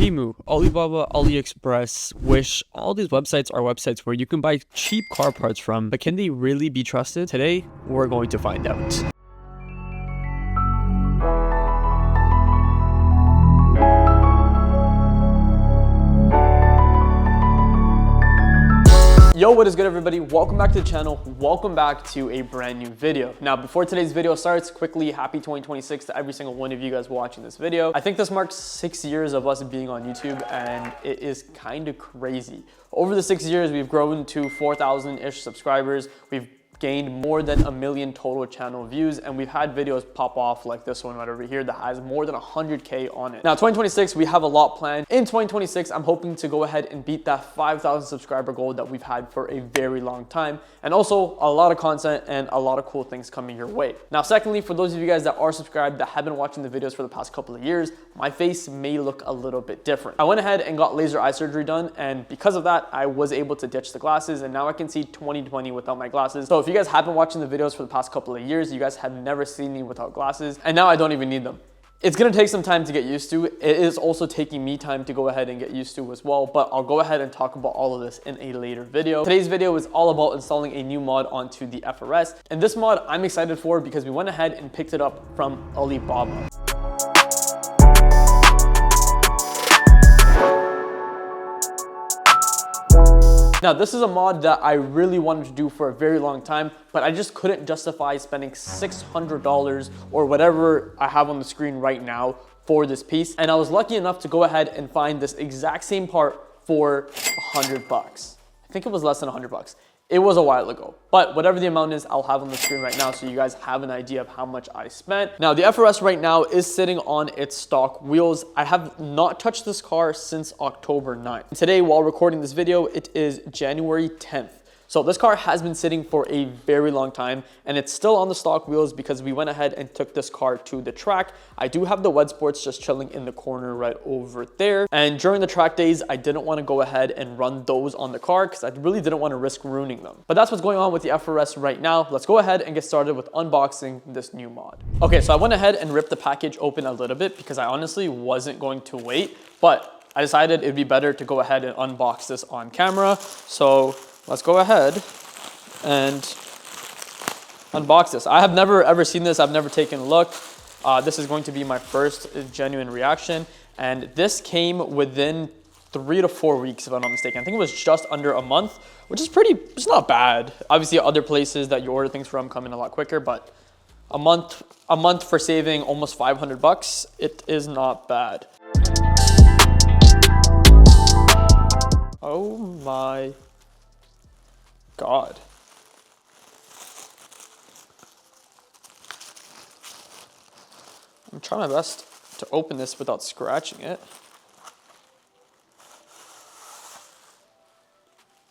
Temu, Alibaba, AliExpress, Wish, all these websites are websites where you can buy cheap car parts from, but can they really be trusted? Today, we're going to find out. Yo, what is good everybody? Welcome back to the channel. Welcome back to a brand new video. Now, before today's video starts, quickly, happy 2026 to every single one of you guys watching this video. I think this marks 6 years of us being on YouTube, and it is kind of crazy. Over the 6 years, we've grown to 4,000-ish subscribers. We've gained more than 1 million total channel views, and we've had videos pop off like this one right over here that has more than 100K on it. Now, 2026, we have a lot planned. In 2026, I'm hoping to go ahead and beat that 5,000 subscriber goal that we've had for a very long time, and also a lot of content and a lot of cool things coming your way. Now, secondly, for those of you guys that are subscribed that have been watching the videos for the past couple of years, my face may look a little bit different. I went ahead and got laser eye surgery done, and because of that, I was able to ditch the glasses, and now I can see 20/20 without my glasses. So if you guys have been watching the videos for the past couple of years, you guys have never seen me without glasses, and now I don't even need them. It's gonna take some time to get used to. It is also taking me time to go ahead and get used to as well, but I'll go ahead and talk about all of this in a later video. Today's video is all about installing a new mod onto the FRS, and this mod I'm excited for because we went ahead and picked it up from Alibaba. Now, this is a mod that I really wanted to do for a very long time, but I just couldn't justify spending $600 or whatever I have on the screen right now for this piece. And I was lucky enough to go ahead and find this exact same part for $100. I think it was less than $100. It was a while ago, but whatever the amount is, I'll have on the screen right now so you guys have an idea of how much I spent. Now, the FRS right now is sitting on its stock wheels. I have not touched this car since October 9th. Today, while recording this video, it is January 10th. So this car has been sitting for a very long time, and it's still on the stock wheels because we went ahead and took this car to the track. I do have the Wed Sports just chilling in the corner right over there. And during the track days, I didn't want to go ahead and run those on the car because I really didn't want to risk ruining them. But that's what's going on with the FRS right now. Let's go ahead and get started with unboxing this new mod. Okay, so I went ahead and ripped the package open a little bit because I honestly wasn't going to wait, but I decided it'd be better to go ahead and unbox this on camera. So let's go ahead and unbox this. I have never ever seen this. I've never taken a look. This is going to be my first genuine reaction. And this came within 3 to 4 weeks, if I'm not mistaken. I think it was just under a month, which is it's not bad. Obviously, other places that you order things from come in a lot quicker, but a month for saving almost $500, it is not bad. Oh my God. I'm trying my best to open this without scratching it.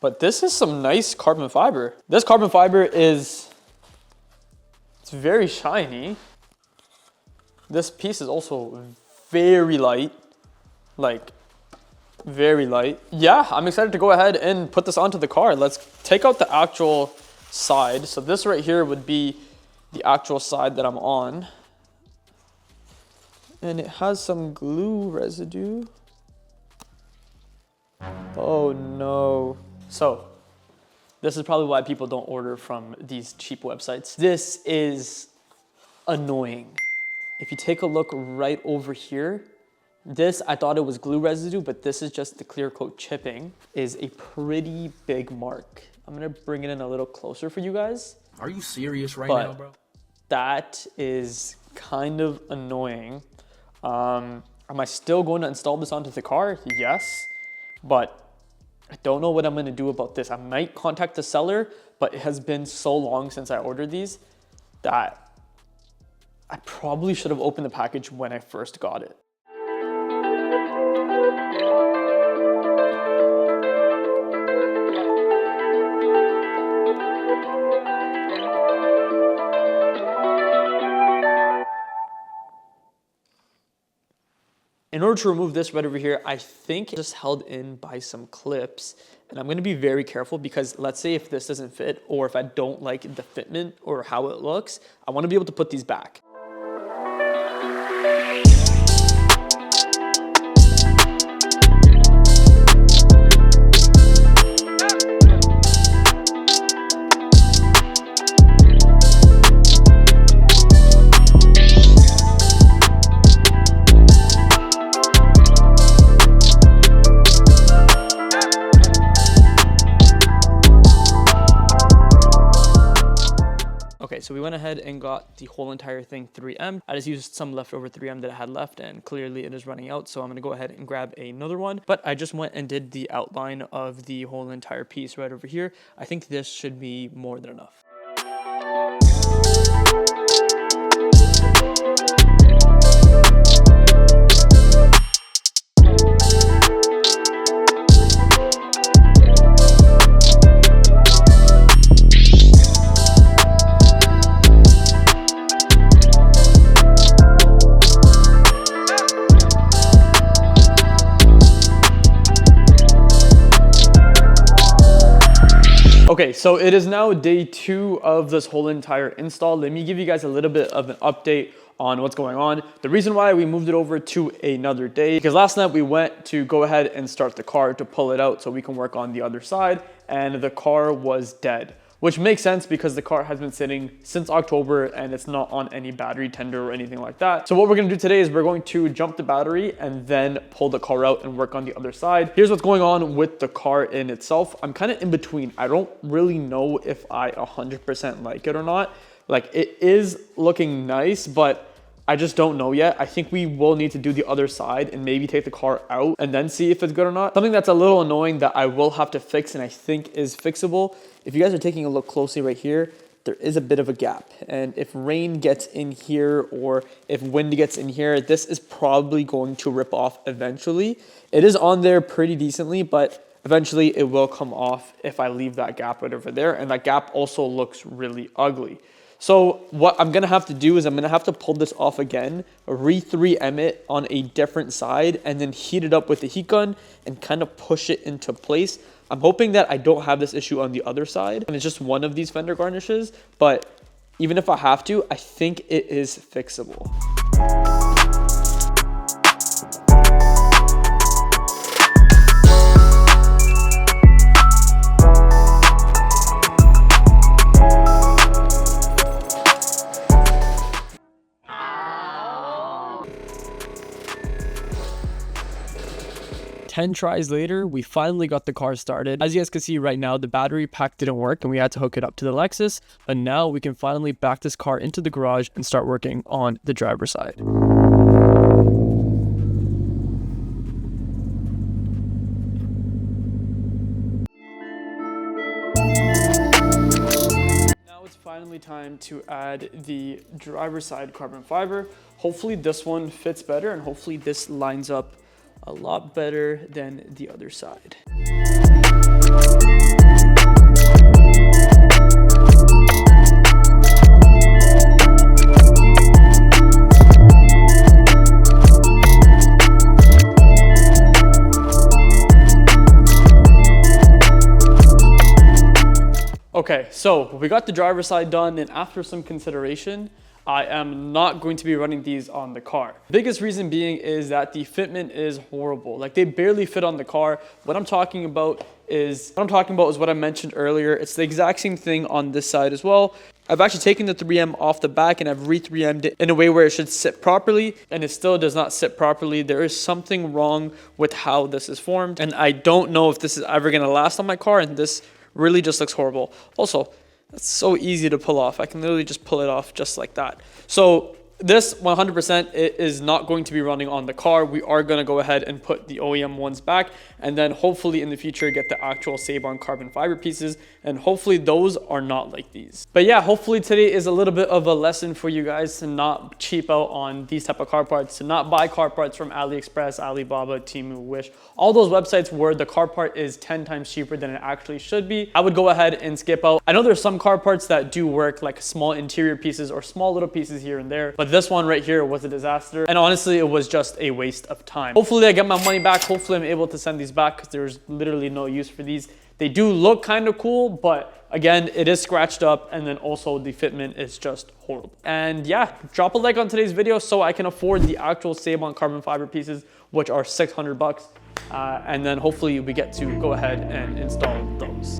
But this is some nice carbon fiber. This carbon fiber it's very shiny. This piece is also very light, like very light. Yeah, I'm excited to go ahead and put this onto the car. Let's take out the actual side. So this right here would be the actual side that I'm on. And it has some glue residue. Oh no. So this is probably why people don't order from these cheap websites. This is annoying. If you take a look right over here, this, I thought it was glue residue, but this is just the clear coat chipping, is a pretty big mark. I'm gonna bring it in a little closer for you guys. Are you serious right now, bro? That is kind of annoying. Am I still going to install this onto the car? Yes, but I don't know what I'm gonna do about this. I might contact the seller, but it has been so long since I ordered these that I probably should have opened the package when I first got it. In order to remove this right over here, I think it's just held in by some clips, and I'm gonna be very careful because let's say if this doesn't fit or if I don't like the fitment or how it looks, I wanna be able to put these back. so we went ahead and got the whole entire thing 3M. I just used some leftover 3M that I had left, and clearly it is running out, so I'm gonna go ahead and grab another one. But I just went and did the outline of the whole entire piece right over here. I think this should be more than enough. Okay, so it is now day 2 of this whole entire install. Let me give you guys a little bit of an update on what's going on. The reason why we moved it over to another day, because last night we went to go ahead and start the car to pull it out so we can work on the other side, and the car was dead. Which makes sense because the car has been sitting since October and it's not on any battery tender or anything like that. So what we're gonna do today is we're going to jump the battery and then pull the car out and work on the other side. Here's what's going on with the car in itself. I'm kind of in between. I don't really know if I 100% like it or not. Like, it is looking nice, but I just don't know yet. I think we will need to do the other side and maybe take the car out and then see if it's good or not. Something that's a little annoying that I will have to fix and I think is fixable. If you guys are taking a look closely right here, there is a bit of a gap. And if rain gets in here or if wind gets in here, this is probably going to rip off eventually. It is on there pretty decently, but eventually it will come off if I leave that gap right over there. And that gap also looks really ugly. So what I'm gonna have to do is I'm gonna have to pull this off again, re-3M it on a different side, and then heat it up with the heat gun and kind of push it into place. I'm hoping that I don't have this issue on the other side, and it's just one of these fender garnishes, but even if I have to, I think it is fixable. Ten tries later, we finally got the car started. As you guys can see right now, the battery pack didn't work and we had to hook it up to the Lexus. But now we can finally back this car into the garage and start working on the driver's side. Now it's finally time to add the driver's side carbon fiber. Hopefully this one fits better and hopefully this lines up a lot better than the other side. Okay, so we got the driver's side done, and after some consideration, I am not going to be running these on the car. The biggest reason being is that the fitment is horrible. Like, they barely fit on the car. What I'm talking about is what I mentioned earlier. It's the exact same thing on this side as well. I've actually taken the 3M off the back and I've re-3M'd it in a way where it should sit properly, and it still does not sit properly. There is something wrong with how this is formed, and I don't know if this is ever gonna last on my car, and this really just looks horrible. Also, it's so easy to pull off. I can literally just pull it off just like that. So this 100% is not going to be running on the car. We are going to go ahead and put the OEM ones back, and then hopefully in the future get the actual Sabon carbon fiber pieces, and hopefully those are not like these. But yeah, hopefully today is a little bit of a lesson for you guys to not cheap out on these type of car parts, to not buy car parts from AliExpress, Alibaba, Temu, Wish, all those websites where the car part is 10 times cheaper than it actually should be. I would go ahead and skip out. I know there's some car parts that do work, like small interior pieces or small little pieces here and there, but this one right here was a disaster, and honestly it was just a waste of time. Hopefully I get my money back. Hopefully I'm able to send these back because there's literally no use for these. They do look kind of cool, but again, it is scratched up, and then also the fitment is just horrible. And yeah, drop a like on today's video so I can afford the actual Sabon carbon fiber pieces, which are $600, and then hopefully we get to go ahead and install those.